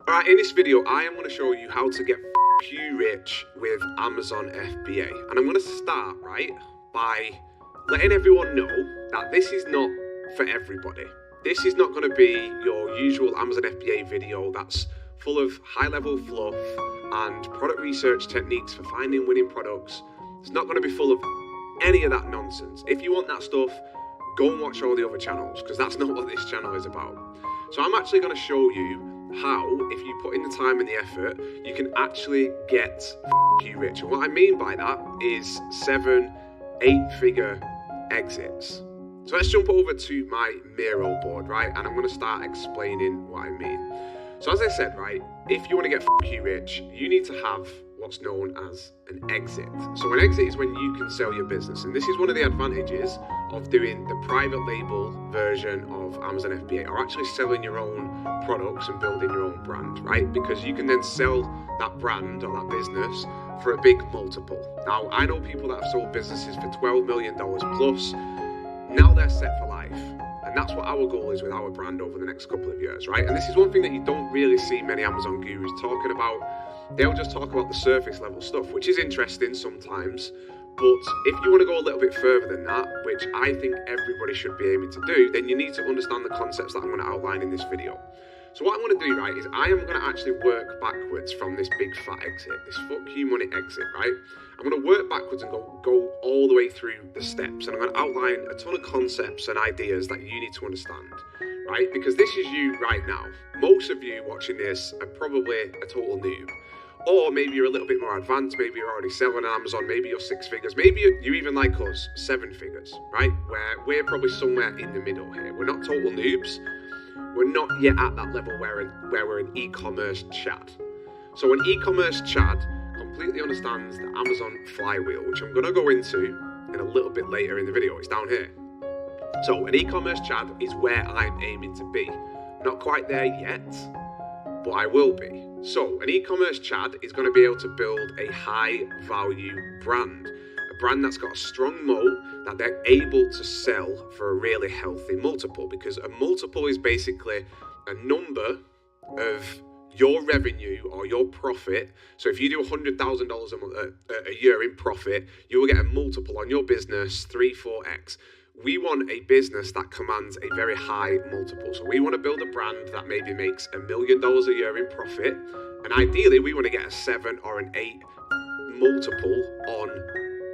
Alright, in this video, I am going to show you how to get you rich with Amazon FBA. And I'm going to start, right, by letting everyone know that this is not for everybody. This is not going to be your usual Amazon FBA video that's full of high-level fluff and product research techniques for finding winning products. It's not going to be full of any of that nonsense. If you want that stuff, go and watch all the other channels, because that's not what this channel is about. So I'm actually going to show you how, if you put in the time and the effort, you can actually get you rich. And what I mean by that is 7, 8-figure exits. So let's jump over to my Miro board, right? And I'm going to start explaining what I mean. So as I said, right, if you want to get you rich, you need to have what's known as an exit. So an exit is when you can sell your business. And this is one of the advantages of doing the private label version of Amazon FBA, or actually selling your own products and building your own brand, right? Because you can then sell that brand or that business for a big multiple. Now, I know people that have sold businesses for $12 million plus. Now they're set for life. And that's what our goal is with our brand over the next couple of years, right? And this is one thing that you don't really see many Amazon gurus talking about. They'll just talk about the surface level stuff, which is interesting sometimes. But if you want to go a little bit further than that, which I think everybody should be aiming to do, then you need to understand the concepts that I'm going to outline in this video. So what I'm going to do, right, is I am going to actually work backwards from this big fat exit, this fuck you money exit, right? I'm going to work backwards and go all the way through the steps. And I'm going to outline a ton of concepts and ideas that you need to understand, right? Because this is you right now. Most of you watching this are probably a total noob. Or maybe you're a little bit more advanced, maybe you're already selling on Amazon, maybe you're 6 figures, maybe you're even like us, 7 figures, right? Where we're probably somewhere in the middle here. We're not total noobs. We're not yet at that level where we're an e-commerce Chad. So an e-commerce Chad completely understands the Amazon flywheel, which I'm going to go into in a little bit later in the video. It's down here. So an e-commerce Chad is where I'm aiming to be. Not quite there yet, but I will be. So an e-commerce Chad is going to be able to build a high value brand. A brand that's got a strong moat that they're able to sell for a really healthy multiple, because a multiple is basically a number of your revenue or your profit. So if you do $100,000 a year in profit, you will get a multiple on your business 3-4x. We want a business that commands a very high multiple. So we want to build a brand that maybe makes $1 million a year in profit. And ideally, we want to get a 7 or an 8 multiple on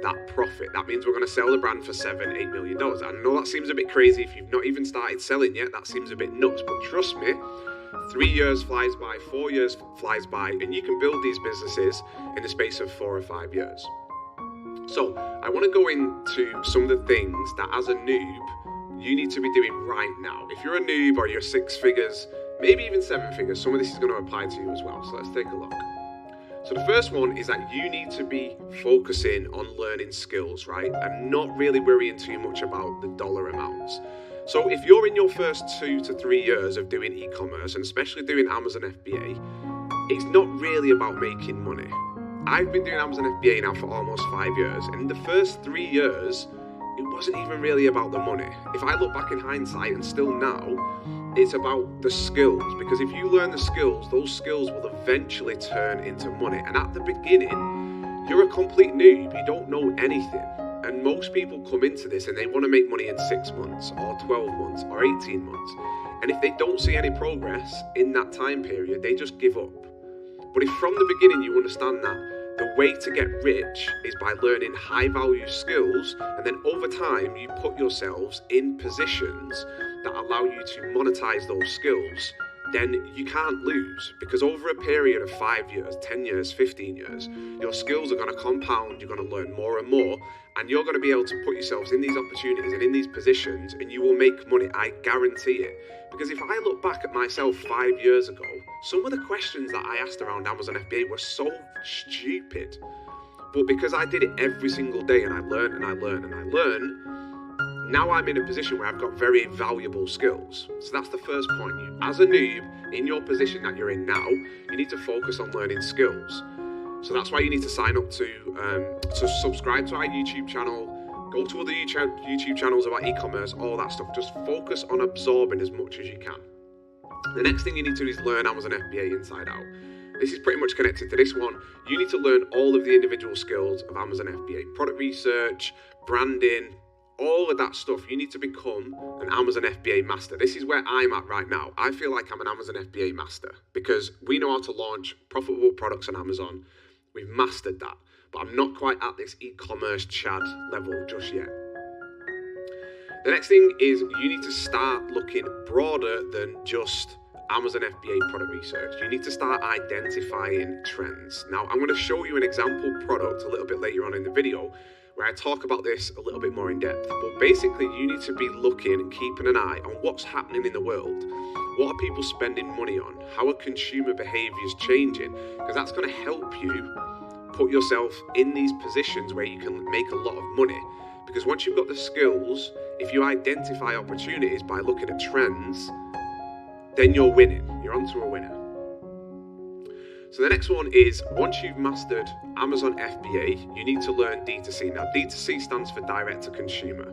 that profit. That means we're going to sell the brand for $7-8 million. I know that seems a bit crazy if you've not even started selling yet. That seems a bit nuts, but trust me, 3 years flies by, 4 years flies by, and you can build these businesses in the space of 4 or 5 years. So I want to go into some of the things that as a noob, you need to be doing right now. If you're a noob or you're 6 figures, maybe even 7 figures, some of this is going to apply to you as well. So let's take a look. So the first one is that you need to be focusing on learning skills, right? And not really worrying too much about the dollar amounts. So if you're in your first 2 to 3 years of doing e-commerce, and especially doing Amazon FBA, it's not really about making money. I've been doing Amazon FBA now for almost 5 years, and in the first 3 years, it wasn't even really about the money. If I look back in hindsight, and still now, it's about the skills, because if you learn the skills, those skills will eventually turn into money. And at the beginning, you're a complete noob, you don't know anything. And most people come into this and they want to make money in 6 months, or 12 months, or 18 months. And if they don't see any progress in that time period, they just give up. But if from the beginning you understand that the way to get rich is by learning high value skills, and then over time you put yourselves in positions that allow you to monetize those skills, then you can't lose. Because over a period of 5 years, 10 years, 15 years, your skills are going to compound, you're going to learn more and more, and you're going to be able to put yourselves in these opportunities and in these positions, and you will make money, I guarantee it. Because if I look back at myself 5 years ago, some of the questions that I asked around Amazon FBA were so stupid. But because I did it every single day and I learned and I learned and I learned, now I'm in a position where I've got very valuable skills. So that's the first point. You, as a noob, in your position that you're in now, you need to focus on learning skills. So that's why you need to sign up to subscribe to our YouTube channel, go to other YouTube channels about e-commerce, all that stuff. Just focus on absorbing as much as you can. The next thing you need to do is learn Amazon FBA inside out. This is pretty much connected to this one. You need to learn all of the individual skills of Amazon FBA. Product research, branding, all of that stuff. You need to become an Amazon FBA master. This is where I'm at right now. I feel like I'm an Amazon FBA master because we know how to launch profitable products on Amazon. We've mastered that, but I'm not quite at this e-commerce Chad level just yet. The next thing is you need to start looking broader than just Amazon FBA product research. You need to start identifying trends. Now, I'm going to show you an example product a little bit later on in the video where I talk about this a little bit more in depth. But basically, you need to be looking and keeping an eye on what's happening in the world. What are people spending money on? How are consumer behaviors changing? Because that's going to help you put yourself in these positions where you can make a lot of money. Because once you've got the skills, if you identify opportunities by looking at trends, then you're winning. You're onto a winner. So the next one is, once you've mastered Amazon FBA, you need to learn D2C. Now, D2C stands for direct to consumer.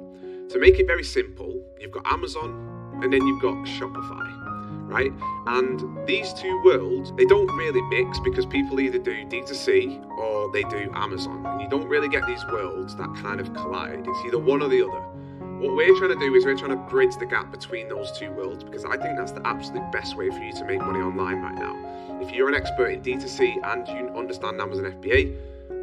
To make it very simple, you've got Amazon and then you've got Shopify, right? And these two worlds, they don't really mix because people either do D2C or they do Amazon. And you don't really get these worlds that kind of collide. It's either one or the other. What we're trying to do is we're trying to bridge the gap between those two worlds because I think that's the absolute best way for you to make money online right now. If you're an expert in D2C and you understand Amazon FBA,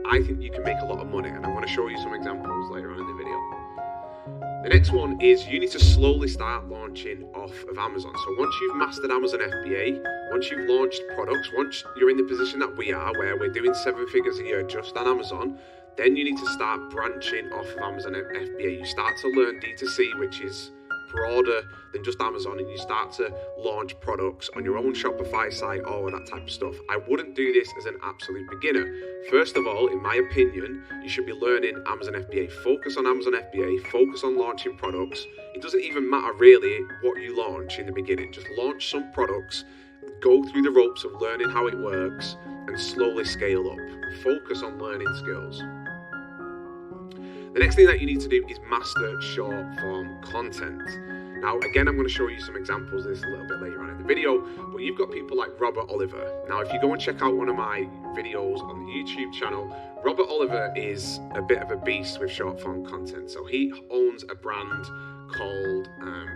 I think you can make a lot of money, and I'm going to show you some examples later on in the video. The next one is you need to slowly start launching off of Amazon. So once you've mastered Amazon FBA, once you've launched products, once you're in the position that we are, where we're doing 7 figures a year just on Amazon, then you need to start branching off of Amazon FBA. You start to learn D2C, which is broader than just Amazon, and you start to launch products on your own Shopify site, all of that type of stuff. I wouldn't do this as an absolute beginner. First of all, in my opinion, you should be learning Amazon FBA. Focus on Amazon FBA, focus on launching products. It doesn't even matter really what you launch in the beginning. Just launch some products, go through the ropes of learning how it works, and slowly scale up. Focus on learning skills. The next thing that you need to do is master short form content. Now, again, I'm going to show you some examples of this a little bit later on in the video, but you've got people like Robert Oliver. Now, if you go and check out one of my videos on the YouTube channel, Robert Oliver is a bit of a beast with short form content. So he owns a brand called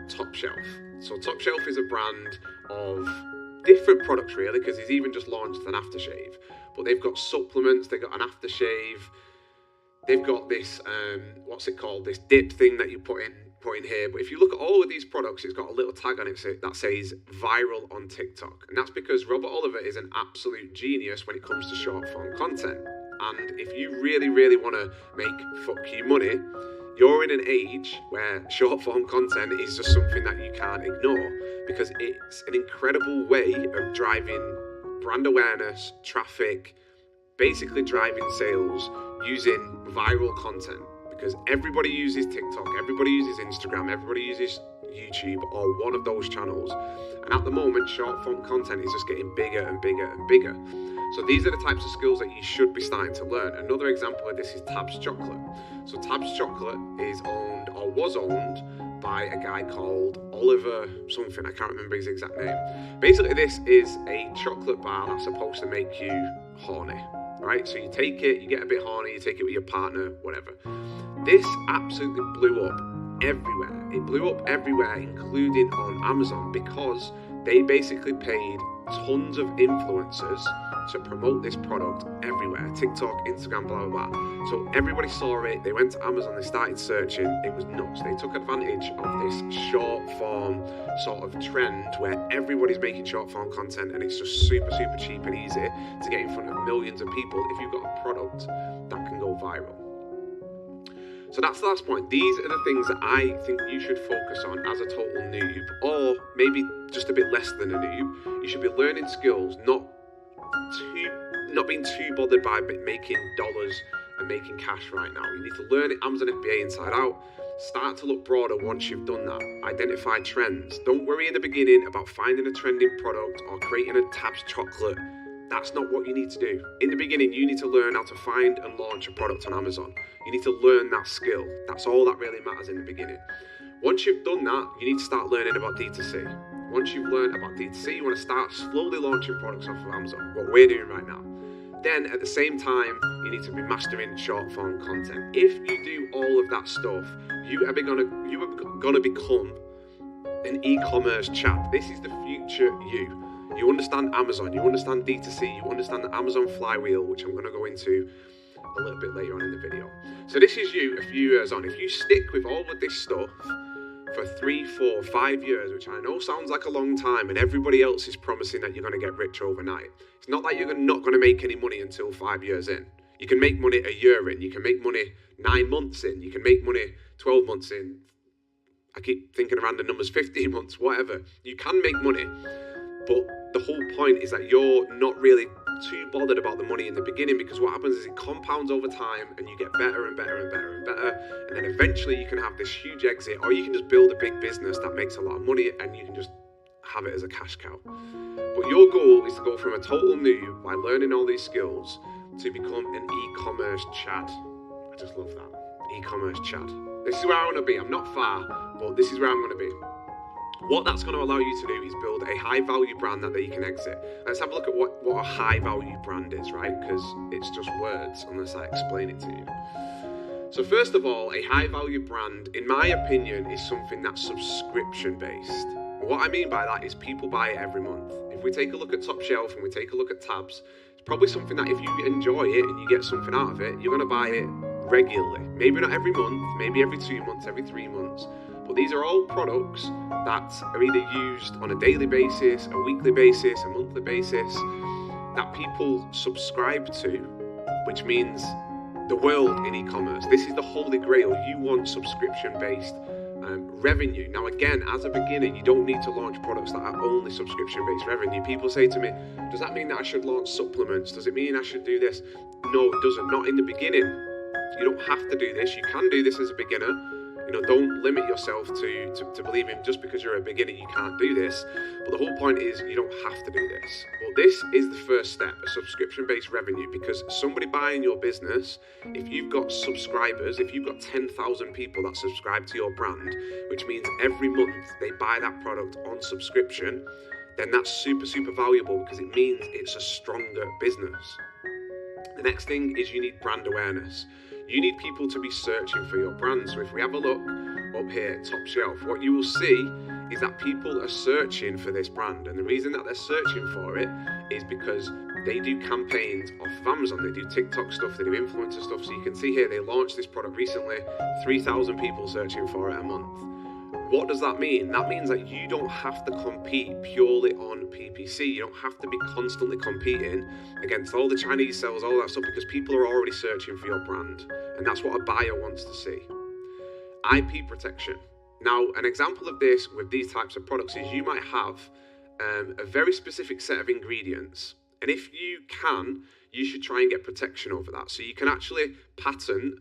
Top Shelf. So Top Shelf is a brand of different products really, because he's even just launched an aftershave. But they've got supplements, they've got an aftershave, they've got this, what's it called, this dip thing that you put in here. But if you look at all of these products, it's got a little tag on it that says viral on TikTok. And that's because Robert Oliver is an absolute genius when it comes to short form content. And if you really, really want to make fuck you money, you're in an age where short form content is just something that you can't ignore, because it's an incredible way of driving brand awareness, traffic, basically driving sales using viral content. Because everybody uses TikTok, everybody uses Instagram, everybody uses YouTube or one of those channels. And at the moment, short form content is just getting bigger and bigger and bigger. So these are the types of skills that you should be starting to learn. Another example of this is Tabs Chocolate. So Tabs Chocolate is owned, or was owned, by a guy called Oliver something, I can't remember his exact name. Basically, this is a chocolate bar that's supposed to make you horny, right? So you take it, you get a bit horny, you take it with your partner, whatever. This absolutely blew up everywhere. It blew up everywhere, including on Amazon, because they basically paid tons of influencers to promote this product everywhere. TikTok, Instagram, blah, blah, blah. So everybody saw it. They went to Amazon, they started searching. It was nuts. They took advantage of this short form sort of trend where everybody's making short form content, and it's just super, super cheap and easy to get in front of millions of people if you've got a product that can go viral. So that's the last point. These are the things that I think you should focus on as a total noob, or maybe just a bit less than a noob. You should be learning skills, not being too bothered by making dollars and making cash right now. You need to learn Amazon FBA inside out. Start to look broader once you've done that. Identify trends. Don't worry in the beginning about finding a trending product or creating a Tabs Chocolate. That's not what you need to do. In the beginning, you need to learn how to find and launch a product on Amazon. You need to learn that skill. That's all that really matters in the beginning. Once you've done that, you need to start learning about D2C. Once you've learned about D2C, you want to start slowly launching products off of Amazon, what we're doing right now. Then at the same time, you need to be mastering short form content. If you do all of that stuff, you are gonna become an e-commerce chap. This is the future you. You understand Amazon, you understand D2C, you understand the Amazon flywheel, which I'm gonna go into a little bit later on in the video. So this is you a few years on. If you stick with all of this stuff for 3, 4, 5 years, which I know sounds like a long time, and everybody else is promising that you're going to get rich overnight. It's not like you're not going to make any money until 5 years in. You can make money a year in. You can make money 9 months in. You can make money 12 months in. I keep thinking around the numbers, 15 months, whatever. You can make money, but the whole point is that you're not really too bothered about the money in the beginning, because what happens is it compounds over time and you get better and better and better and better, and then eventually you can have this huge exit, or you can just build a big business that makes a lot of money and you can just have it as a cash cow. But your goal is to go from a total noob by learning all these skills to become an e-commerce Chad. I just love that. E-commerce Chad. This is where I want to be. I'm not far, but this is where I'm going to be. What that's going to allow you to do is build a high value brand that you can exit. Let's have a look at what a high value brand is, right? Because it's just words unless I explain it to you. So first of all, a high value brand, in my opinion, is something that's subscription based. What I mean by that is people buy it every month. If we take a look at Top Shelf and we take a look at Tabs, it's probably something that if you enjoy it and you get something out of it, you're going to buy it regularly. Maybe not every month, maybe every 2 months, every 3 months. But these are all products that are either used on a daily basis, a weekly basis, a monthly basis, that people subscribe to, which means the world in e-commerce. This is the holy grail. You want subscription-based revenue. Now again, as a beginner, you don't need to launch products that are only subscription-based revenue. People say to me, does that mean that I should launch supplements? Does it mean I should do this? No, it doesn't. Not in the beginning. You don't have to do this. You can do this as a beginner. Don't limit yourself to believing just because you're a beginner you can't do this. But the whole point is you don't have to do this. Well, this is the first step, a subscription-based revenue, because somebody buying your business, if you've got subscribers, if you've got 10,000 people that subscribe to your brand, which means every month they buy that product on subscription, then that's super, super valuable because it means it's a stronger business. The next thing is you need brand awareness. You need people to be searching for your brand. So if we have a look up here, Top Shelf, what you will see is that people are searching for this brand. And the reason that they're searching for it is because they do campaigns off of Amazon. They do TikTok stuff, they do influencer stuff. So you can see here, they launched this product recently, 3,000 people searching for it a month. What does that mean? That means that you don't have to compete purely on PPC. You don't have to be constantly competing against all the Chinese sellers, all that stuff, because people are already searching for your brand. And that's what a buyer wants to see. IP protection. Now, an example of this with these types of products is you might have a very specific set of ingredients. And if you can, you should try and get protection over that. So you can actually patent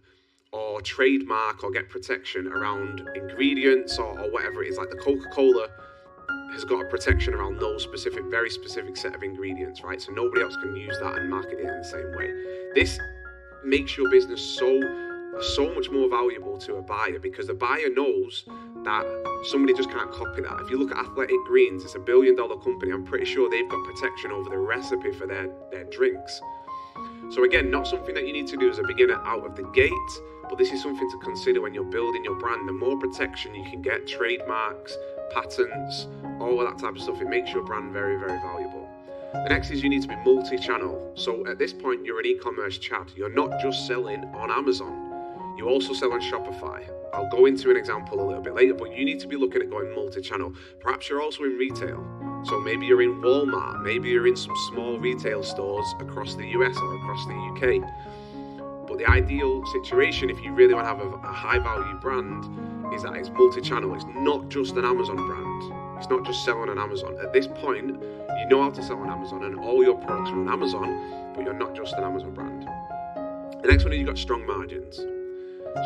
or trademark or get protection around ingredients or whatever it is. Like the Coca-Cola has got a protection around those specific, very specific set of ingredients, right? So nobody else can use that and market it in the same way. This makes your business so much more valuable to a buyer, because the buyer knows that somebody just can't copy that. If you look at Athletic Greens, it's $1 billion company. I'm pretty sure they've got protection over the recipe for their drinks. So again, not something that you need to do as a beginner out of the gate, but this is something to consider when you're building your brand. The more protection you can get, trademarks, patents, all of that type of stuff, it makes your brand very, very valuable. The next is you need to be multi-channel. So at this point, you're an e-commerce Chad. You're not just selling on Amazon. You also sell on Shopify. I'll go into an example a little bit later, but you need to be looking at going multi-channel. Perhaps you're also in retail. So maybe you're in Walmart, maybe you're in some small retail stores across the US or across the UK. But the ideal situation, if you really want to have a high value brand, is that it's multi-channel. It's not just an Amazon brand. It's not just selling on Amazon. At this point, you know how to sell on Amazon and all your products are on Amazon, but you're not just an Amazon brand. The next one is you've got strong margins.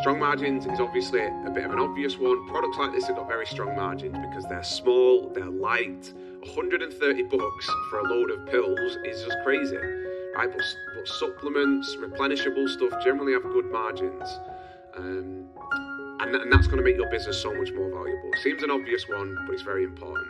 Strong margins is obviously a bit of an obvious one. Products like this have got very strong margins because they're small, they're light. 130 bucks for a load of pills is just crazy, right? But supplements, replenishable stuff generally have good margins. And that's going to make your business so much more valuable. It seems an obvious one, but it's very important.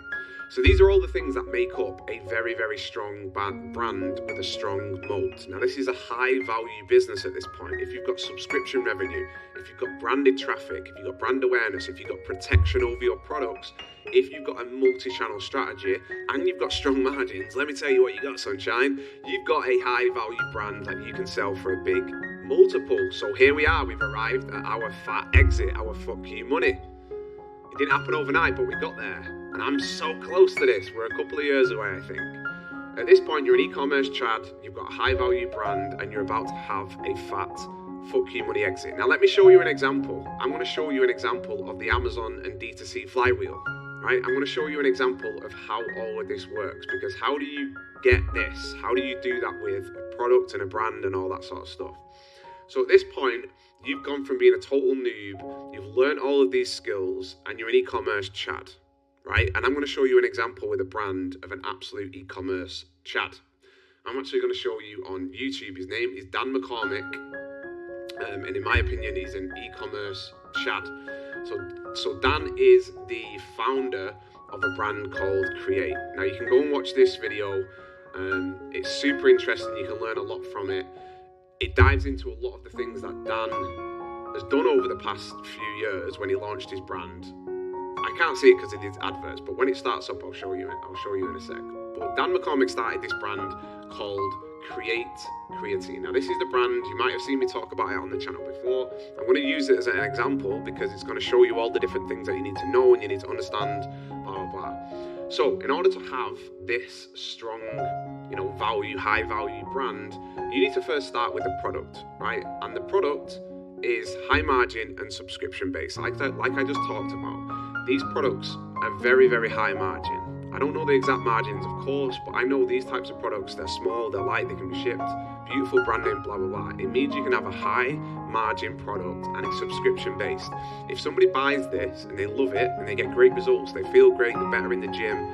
So these are all the things that make up a very, very strong brand with a strong moat. Now, this is a high value business at this point. If you've got subscription revenue, if you've got branded traffic, if you've got brand awareness, if you've got protection over your products, if you've got a multi-channel strategy, and you've got strong margins, let me tell you what you got, sunshine. You've got a high value brand that you can sell for a big multiple. So here we are, we've arrived at our fat exit, our fuck you money. It didn't happen overnight, but we got there. And I'm so close to this. We're a couple of years away, I think. At this point, you're an e-commerce Chad, you've got a high value brand, and you're about to have a fat fuck you money exit. Now, let me show you an example. I'm going to show you an example of the Amazon and D2C flywheel, right? I'm going to show you an example of how all of this works, because how do you get this? How do you do that with a product and a brand and all that sort of stuff? So at this point, you've gone from being a total noob, you've learned all of these skills, and you're an e-commerce Chad, right? And I'm going to show you an example with a brand of an absolute e-commerce Chad. I'm actually going to show you on YouTube. His name is Dan McCormick, and in my opinion, he's an e-commerce Chad. So Dan is the founder of a brand called Create. Now, you can go and watch this video. It's super interesting. You can learn a lot from it. It dives into a lot of the things that Dan has done over the past few years when he launched his brand. I can't see it because it is adverts, but when it starts up, I'll show you it. I'll show you in a sec. But Dan McCormick started this brand called Create Creatine. Now, this is the brand, you might have seen me talk about it on the channel before. I'm going to use it as an example because it's going to show you all the different things that you need to know and you need to understand, blah, blah, blah. So, in order to have this strong, value, high value brand, you need to first start with the product, right? And the product is high margin and subscription based. Like I just talked about, these products are very, very high margin. I don't know the exact margins, of course, but I know these types of products, they're small, they're light, they can be shipped, beautiful branding, blah, blah, blah. It means you can have a high margin product and it's subscription based. If somebody buys this and they love it and they get great results, they feel great, they're better in the gym,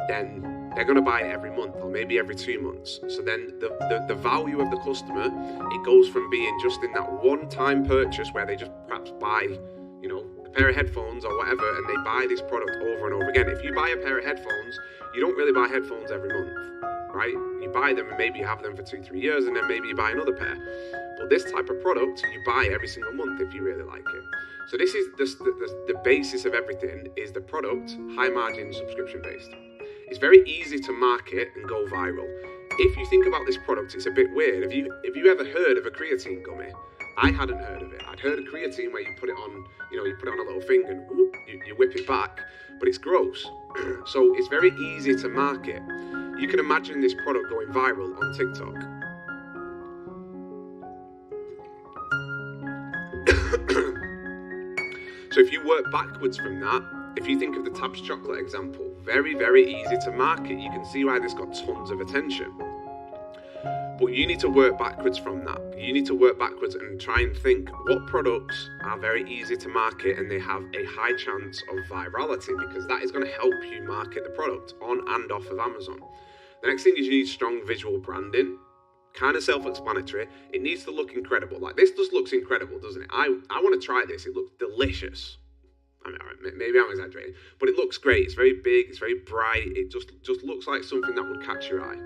then they're going to buy it every month or maybe every 2 months. So then the value of the customer, it goes from being just in that one-time purchase where they just perhaps buy, a pair of headphones or whatever, and they buy this product over and over again. If you buy a pair of headphones, you don't really buy headphones every month, right? You buy them and maybe you have them for 2-3 years and then maybe you buy another pair. But this type of product, you buy every single month if you really like it. So this is the basis of everything is the product, high margin, subscription based. It's very easy to market and go viral. If you think about this product, it's a bit weird. Have you ever heard of a creatine gummy? I hadn't heard of it. I'd heard of creatine where you put it on, you put it on a little thing and whoop, you whip it back, but it's gross. So it's very easy to market. You can imagine this product going viral on TikTok. So if you work backwards from that, if you think of the Tabs chocolate example, very, very easy to market. You can see why this got tons of attention. But you need to work backwards from that. You need to work backwards and try and think what products are very easy to market and they have a high chance of virality, because that is going to help you market the product on and off of Amazon. The next thing is you need strong visual branding. Kind of self-explanatory. It needs to look incredible. Like this just looks incredible, doesn't it? I want to try this. It looks delicious. I mean, maybe I'm exaggerating, but it looks great. It's very big. It's very bright. It just looks like something that would catch your eye.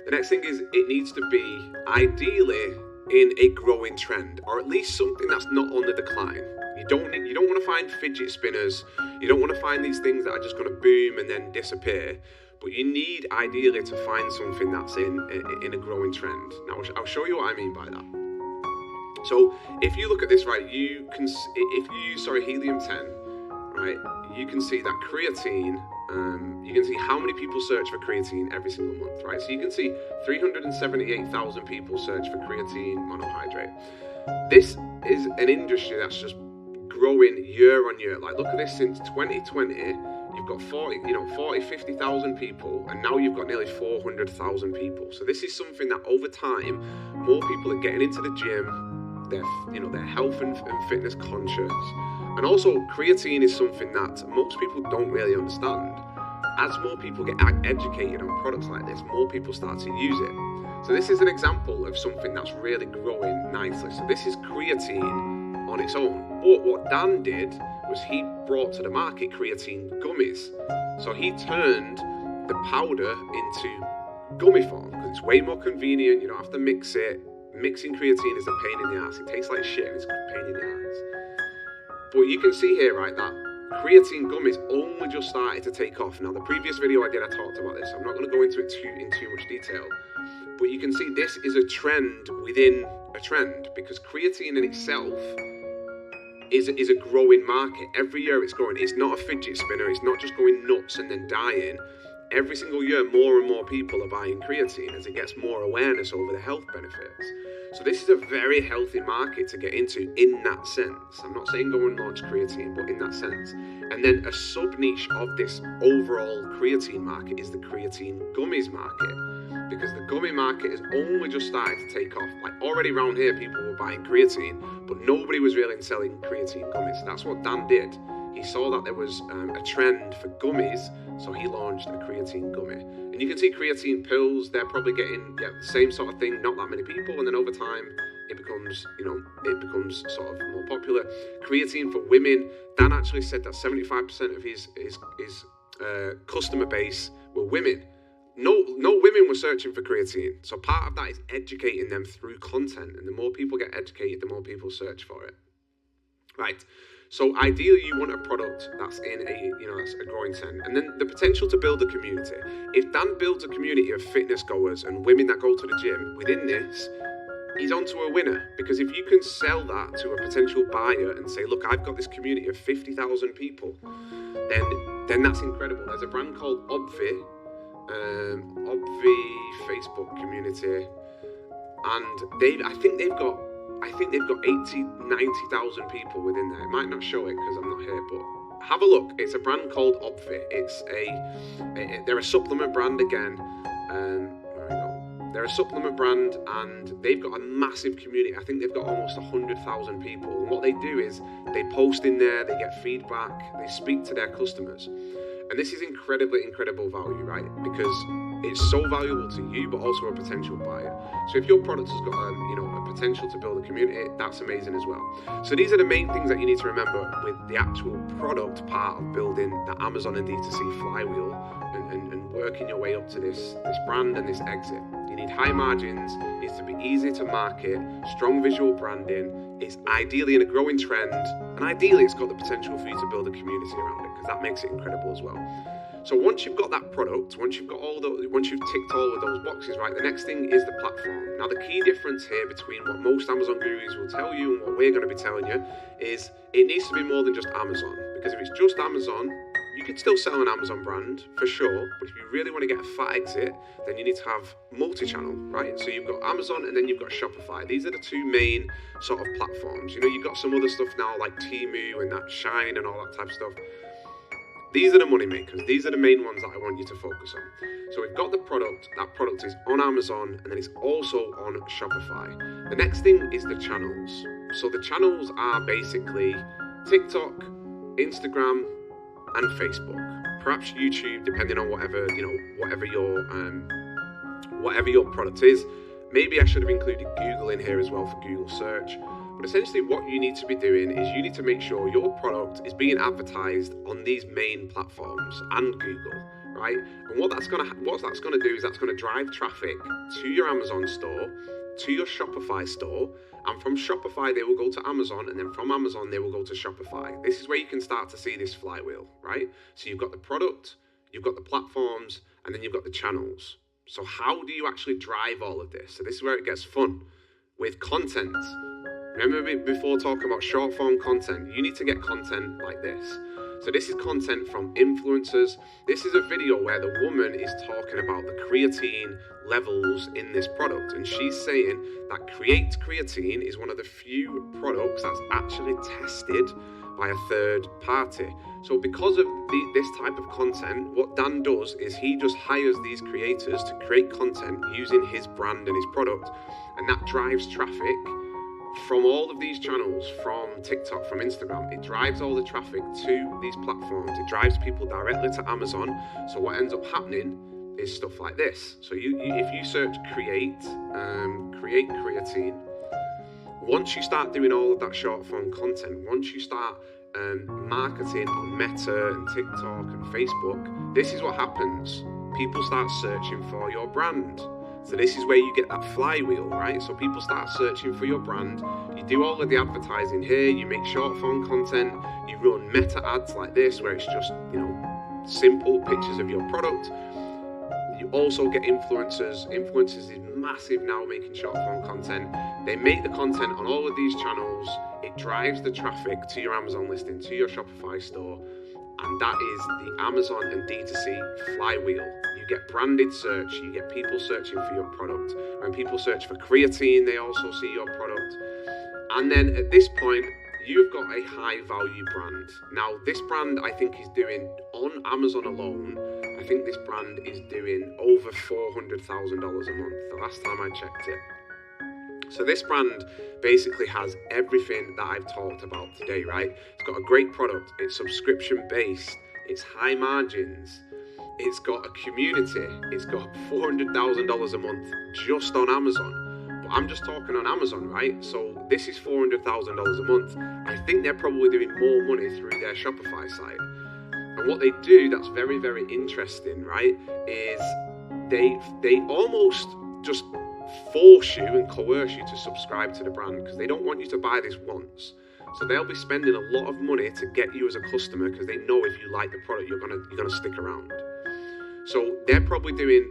The next thing is it needs to be ideally in a growing trend, or at least something that's not on the decline. You don't want to find fidget spinners. You don't want to find these things that are just going to boom and then disappear. But you need ideally to find something that's in a growing trend. Now I'll show you what I mean by that. So if you look at this, right, if you use helium-10, right, you can see that creatine. You can see how many people search for creatine every single month, right? So you can see 378,000 people search for creatine monohydrate. This is an industry that's just growing year on year. Like, look at this, since 2020, you've got 50,000 people, and now you've got nearly 400,000 people. So this is something that over time, more people are getting into the gym. They're health and fitness conscious. And also, creatine is something that most people don't really understand. As more people get educated on products like this, more people start to use it. So this is an example of something that's really growing nicely. So this is creatine on its own. But what Dan did was he brought to the market creatine gummies. So he turned the powder into gummy form because it's way more convenient. You don't have to mix it. Mixing creatine is a pain in the ass. It tastes like shit and it's a pain in the ass. But you can see here, right, that creatine gummies only just started to take off. Now, the previous video I did, I talked about this. So I'm not going to go into it in too much detail. But you can see this is a trend within a trend because creatine in itself is a growing market. Every year it's growing. It's not a fidget spinner. It's not just going nuts and then dying. Every single year, more and more people are buying creatine as it gets more awareness over the health benefits. So this is a very healthy market to get into in that sense. I'm not saying go and launch creatine, but in that sense. And then a sub-niche of this overall creatine market is the creatine gummies market. Because the gummy market has only just started to take off. Like already around here, people were buying creatine, but nobody was really selling creatine gummies. That's what Dan did. He saw that there was a trend for gummies, so he launched a creatine gummy. And you can see creatine pills, they're probably getting the same sort of thing, not that many people, and then over time, it becomes sort of more popular. Creatine for women, Dan actually said that 75% of his customer base were women. No women were searching for creatine. So part of that is educating them through content. And the more people get educated, the more people search for it. Right. So ideally you want a product that's in that's a growing trend. And then the potential to build a community. If Dan builds a community of fitness goers and women that go to the gym within this, he's onto a winner. Because if you can sell that to a potential buyer and say, look, I've got this community of 50,000 people, then that's incredible. There's a brand called Obvi Facebook community, and I think they've got 90,000 people within there. It might not show it because I'm not here, but have a look. It's a brand called Obvi. They're a supplement brand again. Where we go? They're a supplement brand, and they've got a massive community. I think they've got almost 100,000 people. And what they do is they post in there, they get feedback, they speak to their customers. And this is incredible value, right? Because it's so valuable to you, but also a potential buyer. So if your product has got a potential to build a community, that's amazing as well. So these are the main things that you need to remember with the actual product part of building the Amazon and D2C flywheel and working your way up to this brand and this exit. You need high margins, it needs to be easy to market, strong visual branding, it's ideally in a growing trend, and ideally it's got the potential for you to build a community around it, because that makes it incredible as well. So once you've got that product, once you've ticked all of those boxes, right, the next thing is the platform. Now the key difference here between what most Amazon gurus will tell you and what we're going to be telling you is it needs to be more than just Amazon. Because if it's just Amazon, you could still sell an Amazon brand for sure, but if you really want to get a fat exit, then you need to have multi-channel, right? So you've got Amazon and then you've got Shopify. These are the two main sort of platforms. You've got some other stuff now like Temu and that Shine and all that type of stuff. These are the money makers. These are the main ones that I want you to focus on. So we've got the product. That product is on Amazon and then it's also on Shopify. The next thing is the channels. So the channels are basically TikTok, Instagram, and Facebook. Perhaps YouTube, depending on whatever your product is. Maybe I should have included Google in here as well for Google search. But essentially what you need to be doing is you need to make sure your product is being advertised on these main platforms and Google, right? And what that's going to do is that's going to drive traffic to your Amazon store, to your Shopify store, and from Shopify they will go to Amazon, and then from Amazon they will go to Shopify. This is where you can start to see this flywheel, right? So you've got the product, you've got the platforms, and then you've got the channels. So how do you actually drive all of this? So this is where it gets fun with content. Remember before talking about short form content, you need to get content like this. So this is content from influencers. This is a video where the woman is talking about the creatine levels in this product. And she's saying that Create Creatine is one of the few products that's actually tested by a third party. So because of this type of content, what Dan does is he just hires these creators to create content using his brand and his product. And that drives traffic from all of these channels, from TikTok, from Instagram. It drives all the traffic to these platforms. It drives people directly to Amazon. So what ends up happening is stuff like this. So if you search create creatine, once you start doing all of that short form content, once you start and marketing on Meta and TikTok and Facebook, this is what happens. People start searching for your brand. So this is where you get that flywheel, right? So people start searching for your brand. You do all of the advertising here, you make short form content, you run meta ads like this, where it's just, simple pictures of your product. You also get influencers. Influencers is massive now, making short form content. They make the content on all of these channels. It drives the traffic to your Amazon listing, to your Shopify store. And that is the Amazon and D2C flywheel. You get branded search, you get people searching for your product. When people search for creatine, they also see your product. And then at this point, you've got a high value brand. Now, this brand I think is doing, on Amazon alone, I think this brand is doing over $400,000 a month, the last time I checked it. So this brand basically has everything that I've talked about today, right? It's got a great product, it's subscription based, it's high margins, it's got a community, it's got $400,000 a month just on Amazon. But I'm just talking on Amazon, right? So this is $400,000 a month. I think they're probably doing more money through their Shopify site. And what they do that's very, very interesting, right, is they almost just force you and coerce you to subscribe to the brand because they don't want you to buy this once. So they'll be spending a lot of money to get you as a customer because they know if you like the product, you're gonna stick around. So they're probably doing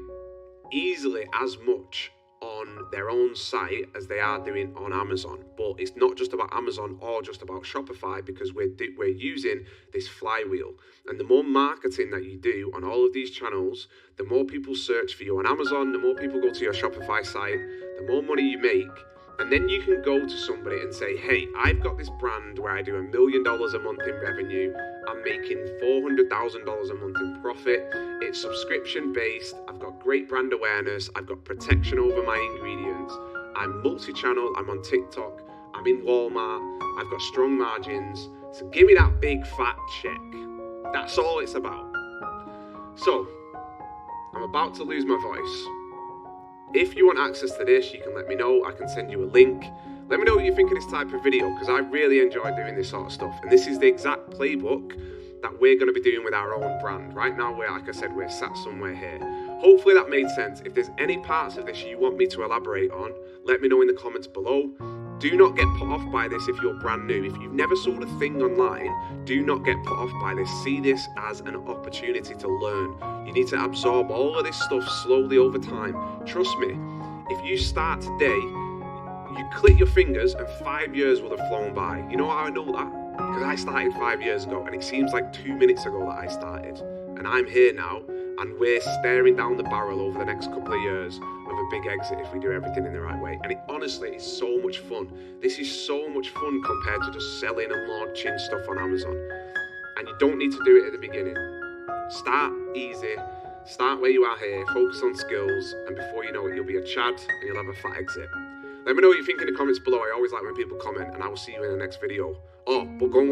easily as much on their own site as they are doing on Amazon. But it's not just about Amazon or just about Shopify, because we're using this flywheel. And the more marketing that you do on all of these channels, the more people search for you on Amazon, the more people go to your Shopify site, the more money you make. And then you can go to somebody and say, hey, I've got this brand where I do $1 million a month in revenue. I'm making $400,000 a month in profit. It's subscription based. I've got great brand awareness. I've got protection over my ingredients. I'm multi-channel. I'm on TikTok. I'm in Walmart. I've got strong margins. So give me that big fat check. That's all it's about. So I'm about to lose my voice. If you want access to this, you can let me know. I can send you a link. Let me know what you think of this type of video, because I really enjoy doing this sort of stuff. And this is the exact playbook that we're going to be doing with our own brand. Right now, like I said, we're sat somewhere here. Hopefully that made sense. If there's any parts of this you want me to elaborate on, let me know in the comments below. Do not get put off by this if you're brand new. If you've never sold a thing online, do not get put off by this. See this as an opportunity to learn. You need to absorb all of this stuff slowly over time. Trust me, if you start today, you click your fingers and 5 years will have flown by. You know how I know that? Because I started 5 years ago and it seems like 2 minutes ago that I started. And I'm here now and we're staring down the barrel over the next couple of years of a big exit if we do everything in the right way. And it honestly is so much fun. This is so much fun compared to just selling and launching stuff on Amazon. And you don't need to do it at the beginning. Start easy, start where you are here, focus on skills, and before you know it, you'll be a Chad and you'll have a fat exit. Let me know what you think in the comments below. I always like when people comment, and I will see you in the next video. Oh, but go and